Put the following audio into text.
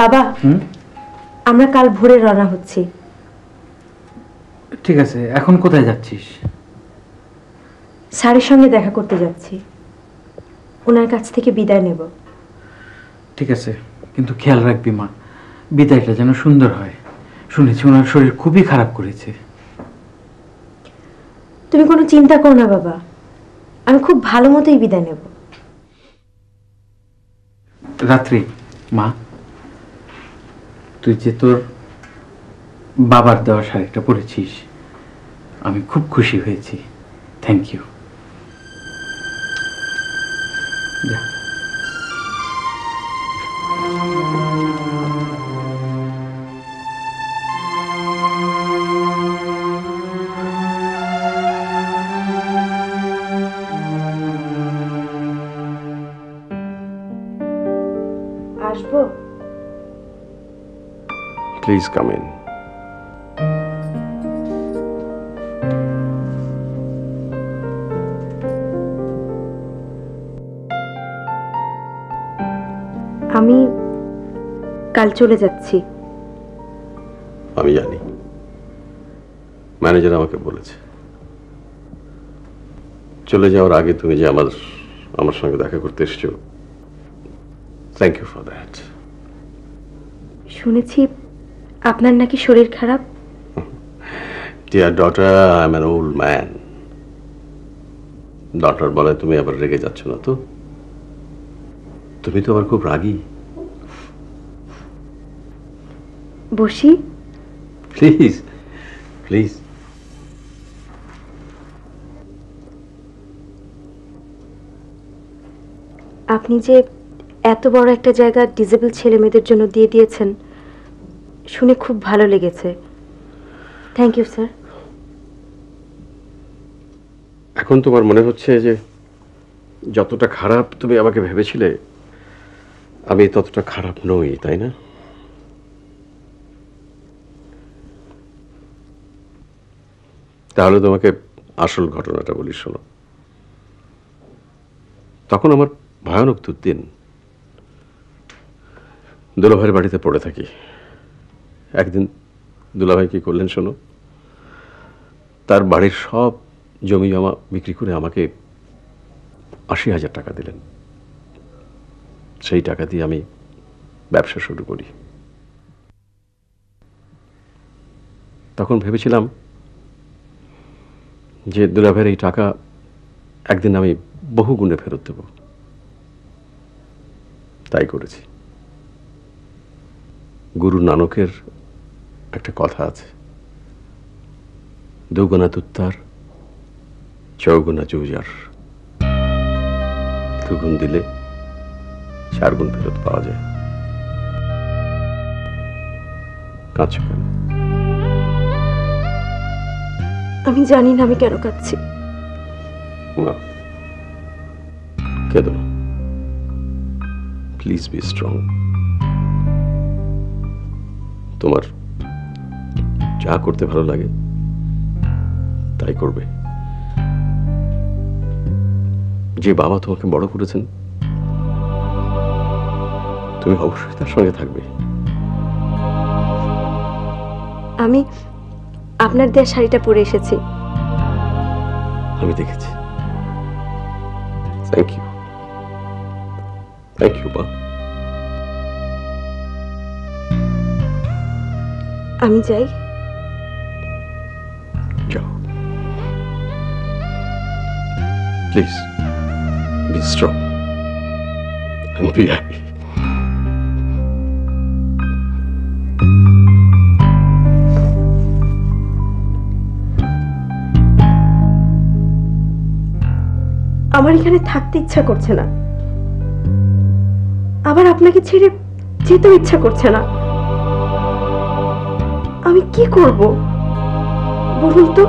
বাবা, আমরা কাল ভোরে রওনা হচ্ছি। ঠিক আছে, এখন কোথায় যাচ্ছিস? স্যারের সঙ্গে দেখা করতে যাচ্ছি, ওনার কাছ থেকে বিদায় নেব। ঠিক আছে, কিন্তু খেয়াল রাখবি মা, বিদায়টা যেন সুন্দর হয়। শুনেছি ওনার শরীর খুবই খারাপ করেছে। তুমি কোনো চিন্তা করো না বাবা, আমি খুব ভালো মতোই বিদায় নেব। রাত্রি, মা তুই যে তোর বাবার দেওয়া শাড়িটা পরেছিস, আমি খুব খুশি হয়েছি। Thank you. যা। আসবো? Please come in. আমি কাল চলে যাচ্ছি। আমি জানি, ম্যানেজার আমাকে বলেছে। চলে যাওয়ার আগে তুমি যে আমার সঙ্গে দেখা করতে এসেছো, থ্যাংক ইউ ফর দ্যাট। শুনেছি আপনার নাকি শরীর খারাপ। Dear daughter, I am an old man. Daughter বলে তুমি আবার রেগে যাচ্ছ না তো? তুমি তো আবার খুব রাগী। বসি? Please please. আপনি যে এত বড় একটা জায়গা ডিসেবল ছেলে মেয়েদের জন্য দিয়ে দিয়েছেন, শুনে খুব ভালো লেগেছে। Thank you sir. এখন তোমার মনে হচ্ছে যে যতটা খারাপ তুমি আমাকে ভেবেছিলে, আমি ততটা খারাপ নই, তাই না? তাহলে তোমাকে আসল ঘটনাটা বলি, শোনো। তখন আমার ভয়ানক দুর্দিন। দুলাভাইয়ের বাড়িতে পড়ে থাকি। একদিন দুলাভাই কি করলেন শোনো, তার বাড়ির সব জমি জমা বিক্রি করে আমাকে ৮০,০০০ টাকা দিলেন। সেই টাকা দিয়ে আমি ব্যবসা শুরু করি। তখন ভেবেছিলাম যে দুলাভাইয়ের এই টাকা একদিন আমি বহু গুণে ফেরত দেব। তাই করেছি। গুরু নানকের একটা কথা আছে, দুগুণা তুত্তার, চৌগুণা জুজার। দুগুণ দিলে 4 গুণ ফেরত পাওয়া যায়। কাঁদছো কেন? আমি জানি না আমি কেন কাঁদছি। না, কেঁদো না। Please be strong. তোমার যা করতে ভালো লাগে তাই করবে। যে বাবা তোমাকে বড় করেছেন, তুমি অবশ্যই তার সঙ্গে থাকবে। আমি আপনার দেয়া শাড়িটা পরে এসেছি। আমি দেখেছি। Thank you. থ্যাংক ইউ মা। আমি যাই। যাও। Please be strong and be happy. আমার এখানে থাকতে ইচ্ছা করছে না, আবার আপনাকে ছেড়ে যেতেও ইচ্ছা করছে না। আমি কি করব বলুন তো?